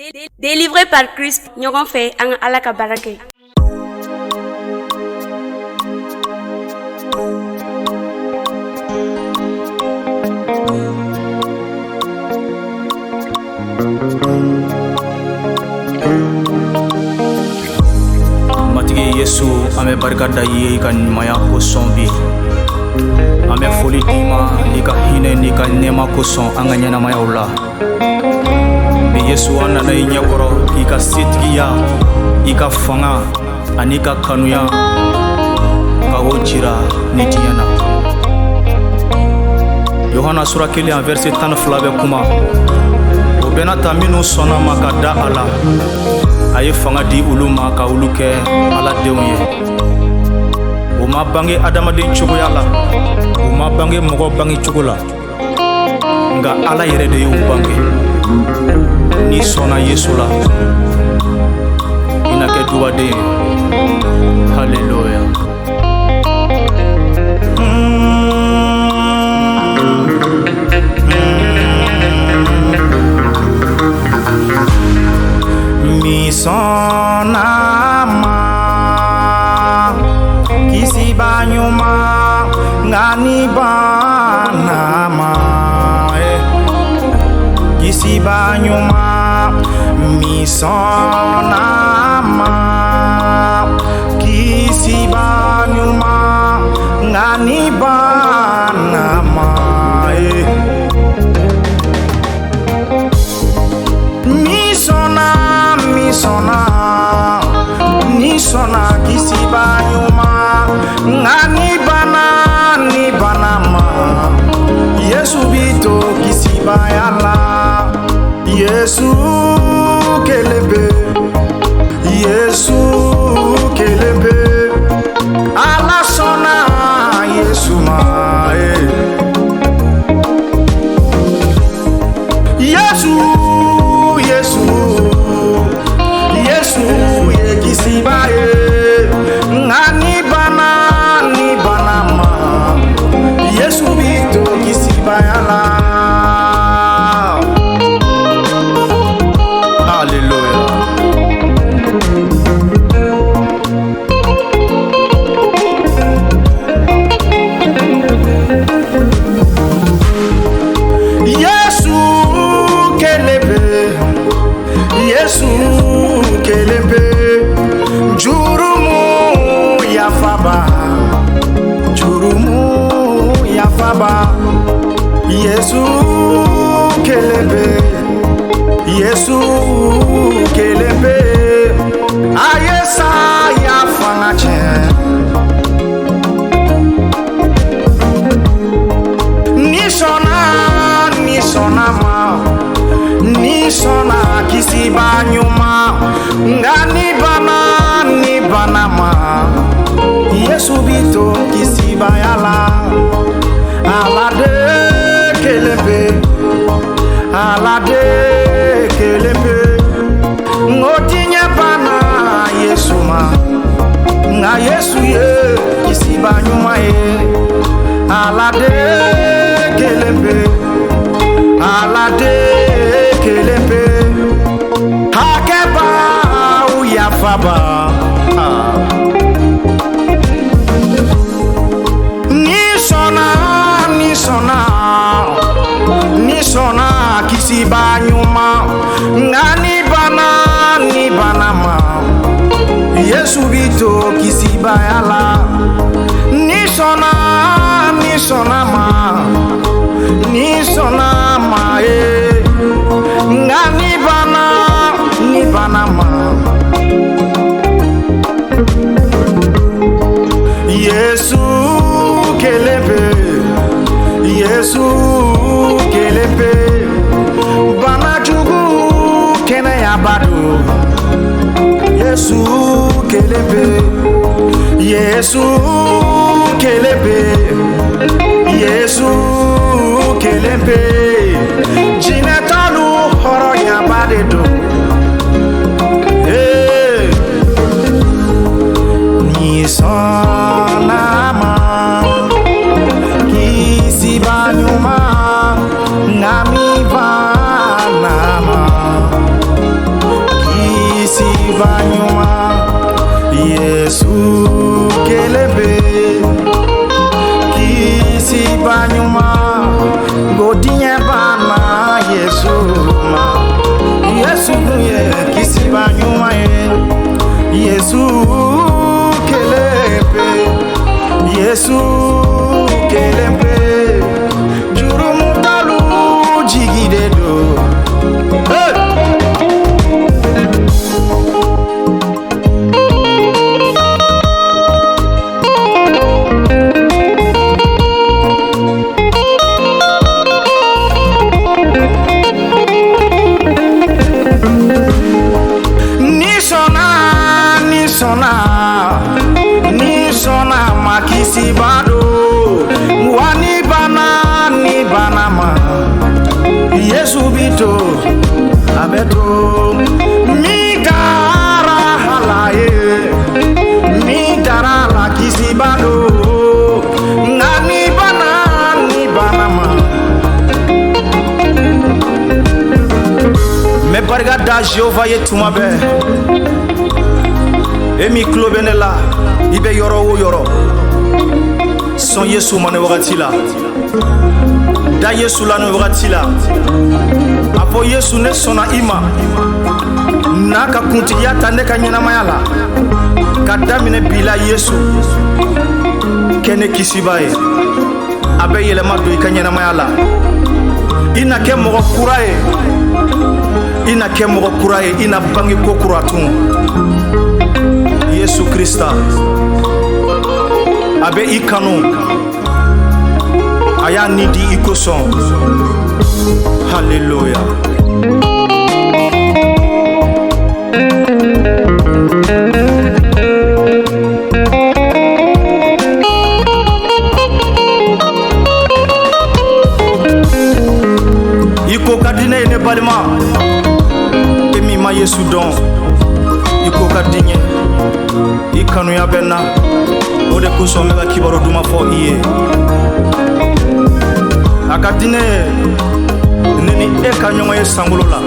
Délivré par Christ, ɲɔgɔn fɛ an ka Ala ka baara kɛ. Matigi Yesu, an bɛ barika da ye i ka ɲumanya kosɔn bi. An bɛ foli d'i ma i ka hinɛ n'i ka nɛɛma kosɔn an ka ɲɛnamayaw la. Bi Yesu, an nana i ɲɛkɔrɔ k'i ka setigiya, i ka fanga ani ka kanuya ka o jira ni diɲɛ na. Yohana sura 1 verset 12 bɛ kuma. O bɛna ta minnu sɔnna ma ka da a la, a ye fanga di olu ma ka olu kɛ Ala denw ye. O ma bange adamaden cogoya la, o ma bange mɔgɔ bange cogo la, nka Ala yɛrɛ de y'u bange. N'i sɔnna Yesu la, i na kɛ dubaden ye. Haleluya. Misonama kisi banyuma ngani banama kisi banyuma misonama kisi banyuma ngani banama Nisona kisi banyuma ngani banama Yesu bito kisi bayala Yesu kelebe ala sona Yesu mae Yesu ye kisi baye ngani banama Yesu bito kisi bayala. Haleluya. Yesu kelebe jurumu yafaba Yesu kelebe ayesa yafanga chen nisona kisi banyuma ngani banama Yesu bito kisi bayala alade kelebe ngotinye bana Yesu ma nga Yesu ye kisi banyuma ye alade kelebe hakeba uyafaba nisona kisi banyuma ngani banama Yesu bito kisi bayala nisona ma ngani banama Yesu kelebe bana jugu kene yabadu Yesu kelebe jinetalu horo yabadedo nisonama kisi banyuma ngami banama subito abeto mi dara halaye mi dara la kisibalo ngani bana ma me barga da Jehova ye tuma be emi klobenela ibe yoro wo yoro son Yesu mane wakati la da Yesu la no wakati la apo Yesu ne sona ima naka kuntiya tande ka nyina mayala kadamine bila Yesu kene kisibaye abe yele madu ka nyina mayala ina ke mo kuraye ina bangi ko kuratun Yesu Krista abe ikanu aya nidi ikoson hallelujah iko kadine ne balima emi ma Yesu don iko kadinye ikanu ya benna ode kuso mega kibaro duma fo iye akadine neni eka nyongo ye sangulo la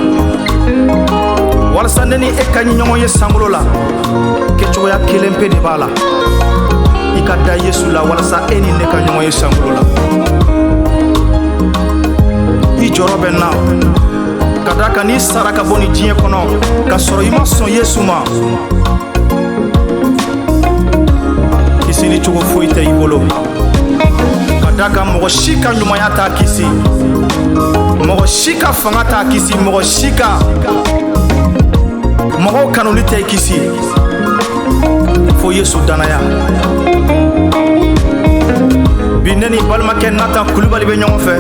walsa neni eka nyongo ye sangulo la kecho ya kelempe de bala ikada Yesu la walsa eni neka nyongo ye sangulo la ijoro benna kadaka ni saraka boni dien kono ka soro ima son Yesu ma kisini chugo fuite ibolo kadaka mogo shika nyuma ya ta kisi mogo shika fanga ta kisi mogo shika mogo kanulite kisi fo Yesu danaya bineni balma ken nata kulubali be nyongo fe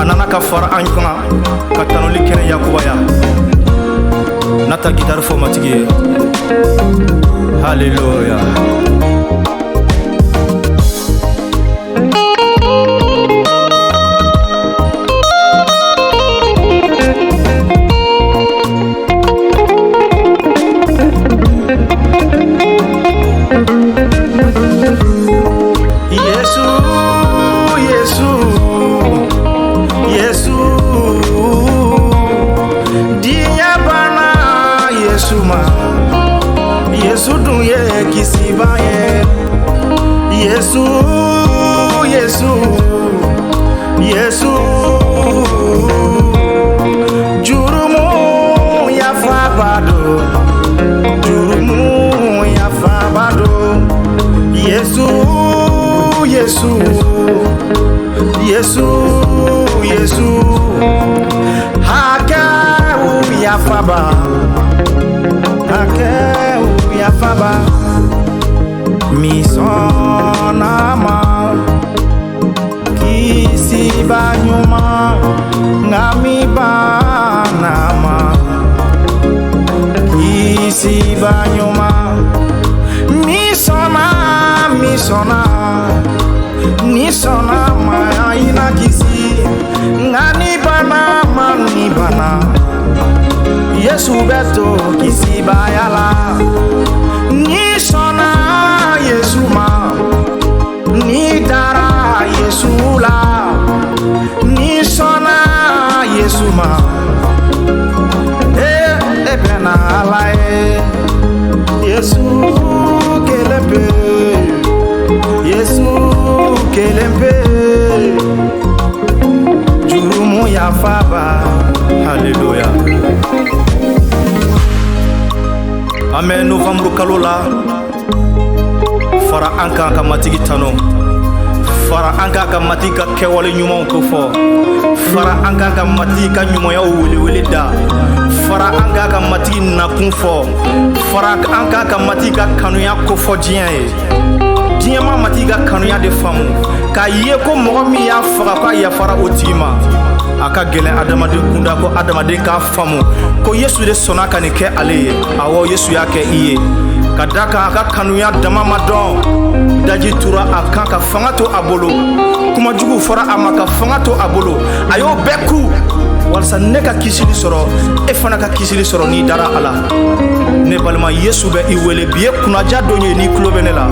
anana ka fara ankona ka tanuli kene yakubaya nata gitar fo matigi hallelujah Yesu dunye kisibaye Yesu jurumu ya fabado Yesu hake ya faba misonama kisibanyuma ngamibanama kisibanyuma misona maina kisi nganibanama nibana Yesu beto kisibayala nisona Yesu ma nidara Yesu la nisona Yesu ma ebena alae Yesu kelempe jurumu ya faba hallelujah amen novembre kalola fara anka ka matigi tano fara anka ka matika kewale nyuma ko fo fara anka ka matika nyuma ya wele da fara anka ka matigi na kun fo fara anka ka matika kanu ya ko fo dien ma matiga kanu ya de famu ka ye ko mo mi ya fara ka ya fara otima aka gele adamade kunda ko adamade ka famu ko Yesu de sona kan ke ale awo Yesu ya ke iye kadaka aka kanu ya dama madon daji tura aka ka fangato abolo kuma jugu fara amaka fangato abolo ayo beku walsa ne ka kisili sɔrɔ e fana ka kisili sɔrɔ n'i dara a la. Ne balima Yesu bɛ i wele bi ye kunaja dɔ ye n'i tulo bɛ ne la.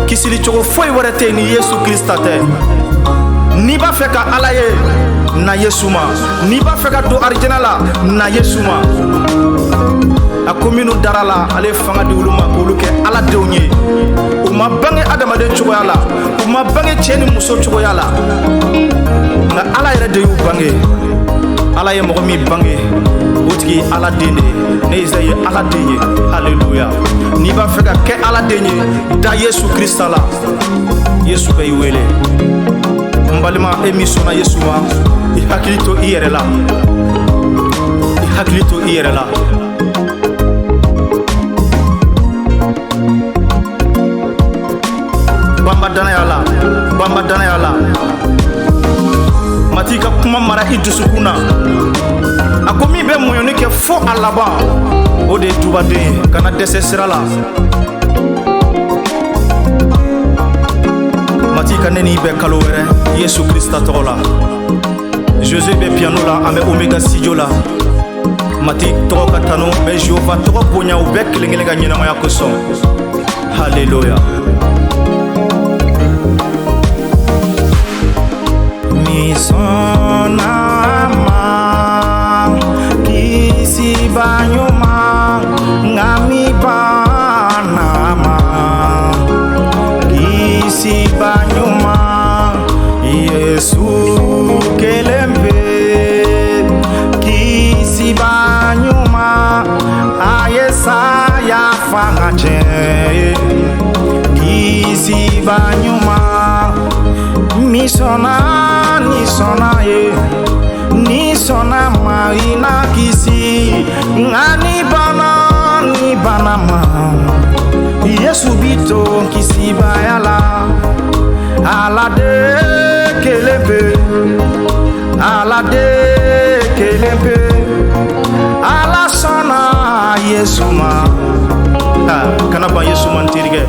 Kisili cogo foyi wɛrɛ tɛ ni Yesu Krista tɛ. N'i b'a fɛ ka Ala ye, na Yesu ma. N'i b'a fɛ ka don arijana la, na Yesu ma. A ko minnu dara la, ale fanga di olu ma k'olu kɛ Ala denw ye. U ma bange adamaden cogoya la, u ma bange cɛ ni muso cogoya la, nka Ala yɛrɛ de y'u bange. Ala ye mɔgɔ min bange, o tigi ye Ala den de ye. Ne Isayi ye Ala den ye. Alléluia. N'i b'a fɛ ka kɛ Ala den ye, da Yesu Krista la. Yesu bɛ i wele. N balima, e min sɔnna Yesu ma, i hakili to i yɛrɛ la. I hakili to i yɛrɛ la. Bamba danaya la, bamba danaya la. Mati ka kuma mara i dusukun na. A ko min bɛ muɲuni kɛ fo a laban, o de ye tubaden ye. Kana dɛsɛ sira la. Mati ka ne n'i bɛ kalo wɛrɛ Yesu Krista tɔgɔ la. José bɛ piano la, an bɛ Omega studio la. Mati tɔgɔ ka tanu, bɛ Jehova tɔgɔ bonya, u bɛɛ kelen kelen ka ɲɛnamaya kosɔn. Alléluia. Mi sonama kisi banyuma ngami banama kisi banyuma Yesu kelembe kisi banyuma ayesa ya fangache kisi banyuma misona ni sona ye ni sona marina kisi ngani bana ma Yesu bito kisi bayala ala de kelebe ala sona Yesu ma kana ba Yesu man tirige